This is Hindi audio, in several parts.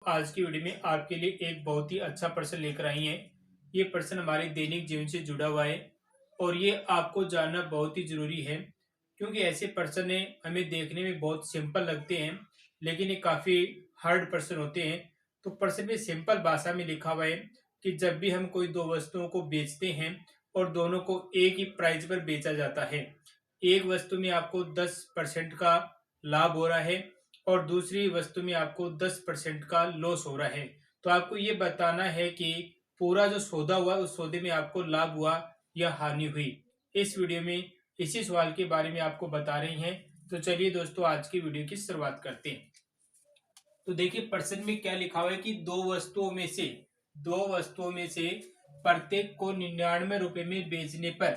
आज की वीडियो में आपके लिए एक बहुत ही अच्छा प्रश्न लेकर आई हैं। ये प्रश्न हमारे दैनिक जीवन से जुड़ा हुआ है और ये आपको जानना बहुत ही जरूरी है, क्योंकि ऐसे प्रश्न हमें देखने में बहुत सिंपल लगते हैं, लेकिन ये काफी हार्ड प्रश्न होते हैं। तो प्रश्न में सिंपल भाषा में लिखा हुआ है कि जब भी हम कोई दो वस्तुओं को बेचते हैं और दोनों को एक ही प्राइस पर बेचा जाता है, एक वस्तु में आपको 10% का लाभ हो रहा है और दूसरी वस्तु में आपको 10% का लॉस हो रहा है। तो आपको ये बताना है कि पूरा जो सौदा हुआ उस सौदे में आपको लाभ हुआ या हानि हुई। इस वीडियो में इसी सवाल के बारे में आपको बता रही हैं। तो चलिए दोस्तों, आज की वीडियो की शुरुआत करते हैं। तो देखिए प्रश्न में क्या लिखा हुआ है कि दो वस्तुओं में से प्रत्येक को 99 रुपए में बेचने पर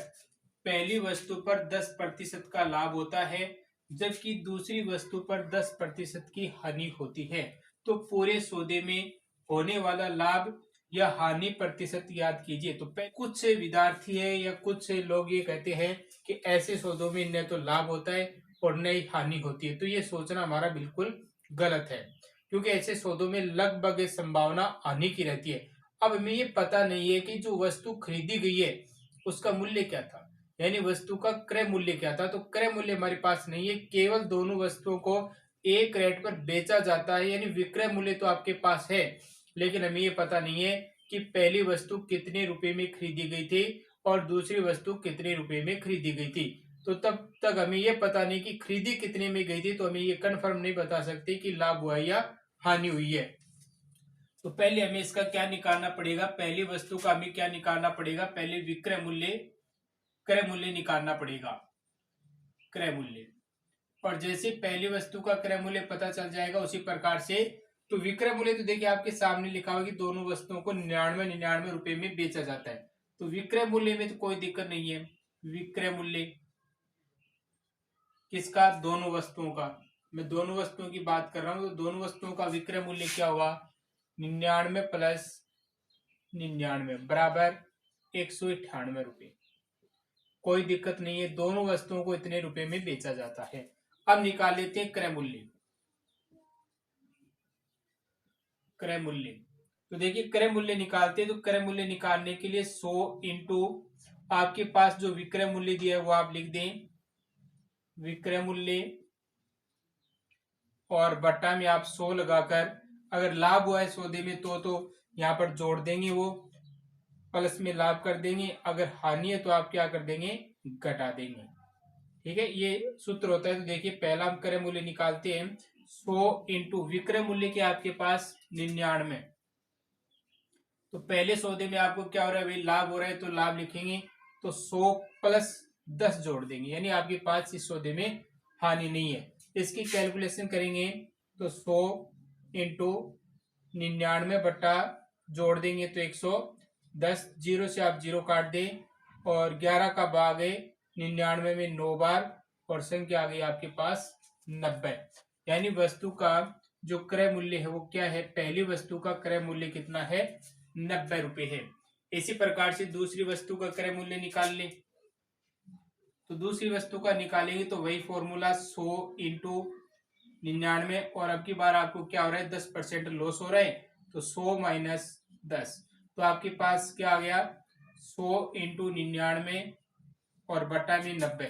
पहली वस्तु पर 10% का लाभ होता है, जबकि दूसरी वस्तु पर 10% की हानि होती है। तो पूरे सौदे में होने वाला लाभ या हानि प्रतिशत याद कीजिए। तो कुछ विद्यार्थी है या कुछ लोग ये कहते हैं कि ऐसे सौदों में न तो लाभ होता है और न ही हानि होती है। तो ये सोचना हमारा बिल्कुल गलत है, क्योंकि ऐसे सौदों में लगभग संभावना हानि की रहती है। अब हमें ये पता नहीं है कि जो वस्तु खरीदी गई है उसका मूल्य क्या था, यानी वस्तु का क्रय मूल्य क्या था। तो क्रय मूल्य हमारे पास नहीं है, केवल दोनों वस्तुओं को एक रेट पर बेचा जाता है, यानी विक्रय मूल्य तो आपके पास है, लेकिन हमें ये पता नहीं है कि पहली वस्तु कितने रुपए में खरीदी गई थी और दूसरी वस्तु कितने रुपए में खरीदी गई थी। तो तब तक हमें ये पता नहीं कि खरीदी कितने में गई थी, तो हमें ये कन्फर्म नहीं बता सकते कि लाभ हुआ या हानि हुई है। तो पहले हमें इसका क्या निकालना पड़ेगा, पहली वस्तु का हमें क्या निकालना पड़ेगा, पहले विक्रय मूल्य क्रय मूल्य निकालना पड़ेगा, क्रय मूल्य। और जैसे पहली वस्तु का क्रय मूल्य पता चल जाएगा, उसी प्रकार से तो विक्रय मूल्य तो देखिए आपके सामने लिखा हुआ कि दोनों वस्तुओं को 99 रुपए में बेचा जाता है। तो विक्रय मूल्य में तो कोई दिक्कत नहीं है। विक्रय मूल्य किसका, दोनों वस्तुओं का। मैं दोनों वस्तुओं की बात कर रहा हूं, तो दोनों वस्तुओं का विक्रय मूल्य क्या हुआ, 99 प्लस 99 बराबर 198 रुपए। कोई दिक्कत नहीं है, दोनों वस्तुओं को इतने रुपए में बेचा जाता है। अब निकाल लेते हैं क्रय मूल्य। क्रय मूल्य तो देखिए क्रय मूल्य निकालते हैं, तो क्रय मूल्य निकालने के लिए 100 इंटू आपके पास जो विक्रय मूल्य दिया है वो आप लिख दें, विक्रय मूल्य, और बट्टा में आप 100 लगाकर, अगर लाभ हुआ है सौदे में तो यहाँ पर जोड़ देंगे, वो प्लस में लाभ कर देंगे, अगर हानि है तो आप क्या कर देंगे, घटा देंगे। ठीक है, ये सूत्र होता है। तो देखिए पहला हम क्रय मूल्य निकालते हैं, 100 इंटू विक्रय मूल्य के आपके पास 99। तो पहले सौदे में आपको क्या हो रहा है भाई, लाभ हो रहा है, तो लाभ लिखेंगे, तो 100 प्लस 10 जोड़ देंगे, यानी आपके पास इस सौदे में हानि नहीं है। इसकी कैलकुलेशन करेंगे तो 100 इंटू 99 बट्टा जोड़ देंगे तो 110, जीरो से आप जीरो काट दें, और 11 का भाग है 99 में 9 बार, और संख्या आ गई आपके पास 90। यानी वस्तु का जो क्रय मूल्य है वो क्या है, पहली वस्तु का क्रय मूल्य कितना है, 90 रुपए है। इसी प्रकार से दूसरी वस्तु का क्रय मूल्य निकाल लें। तो दूसरी वस्तु का निकालेंगे तो वही फॉर्मूला, 100 इंटू 99, और अब की बार आपको क्या हो रहा है, 10% लॉस हो रहा है, तो 100 माइनस 10, तो आपके पास क्या आ गया, 100 इंटू 99 और बट्टा में 90,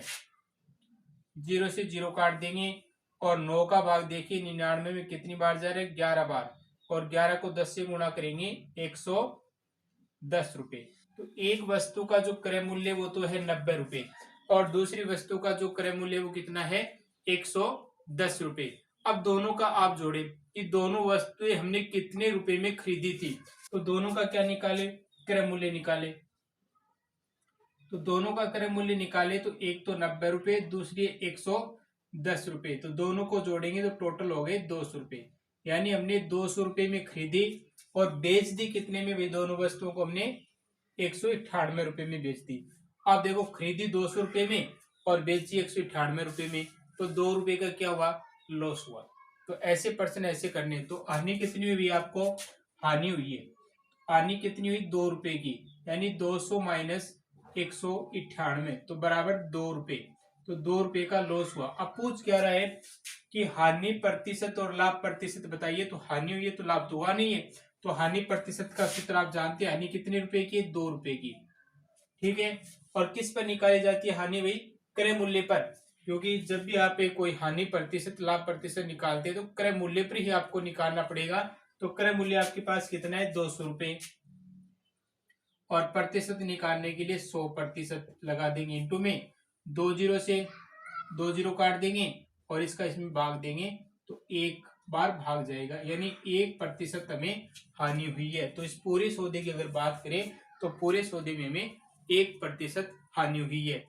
जीरो से जीरो काट देंगे, और 9 का भाग देखिए 99 में कितनी बार जा रहा है, 11 बार, और 11 को 10 से गुणा करेंगे 110 रुपए। तो एक वस्तु का जो क्रय मूल्य वो तो है 90 रुपए, और दूसरी वस्तु का जो क्रय मूल्य वो कितना है, 110 रुपए। अब दोनों का आप जोड़े कि दोनों वस्तुएं हमने कितने रुपए में खरीदी थी, तो दोनों का क्या निकाले, क्रय मूल्य निकाले। तो दोनों का क्रय मूल्य निकाले तो एक तो 90 रुपए, दूसरी 110 रुपए, तो दोनों को जोड़ेंगे तो टोटल हो गए 200 रुपए। यानी हमने 200 रुपए में खरीदी और बेच दी कितने में, भी दोनों वस्तुओं को हमने 198 रुपए में बेच दी। अब देखो खरीदी 200 रुपए में और बेची 198 रुपए में, तो 2 रुपए का क्या हुआ, लॉस हुआ। तो ऐसे प्रश्न ऐसे करने। तो हानि कितनी हुई, आपको हानि हुई है, हानि कितनी हुई, 2 रुपए की, यानी 200 माइनस 198, तो बराबर 2 रुपए। तो 2 रुपए का लॉस हुआ। अब पूछ क्या रहा है कि हानि प्रतिशत और लाभ प्रतिशत बताइए। तो हानि हुई है तो लाभ तो हुआ नहीं है। तो हानि प्रतिशत का सूत्र आप जानते हैं, हानि कितने रुपए की है? 2 रुपए की। ठीक है। और किस पर निकाली जाती है हानि? भाई क्रय मूल्य पर, क्योंकि जब भी आप कोई हानि प्रतिशत लाभ प्रतिशत निकालते हैं तो क्रय मूल्य पर ही आपको निकालना पड़ेगा। तो क्रय मूल्य आपके पास कितना है? 200 रुपए। और प्रतिशत निकालने के लिए 100% लगा देंगे इंटू में 2 जीरो से 2 जीरो काट देंगे और इसका इसमें भाग देंगे तो एक बार भाग जाएगा, यानी 1% हमें हानि हुई है। तो इस पूरे सौदे की अगर बात करें तो पूरे सौदे में हमें 1% हानि हुई है।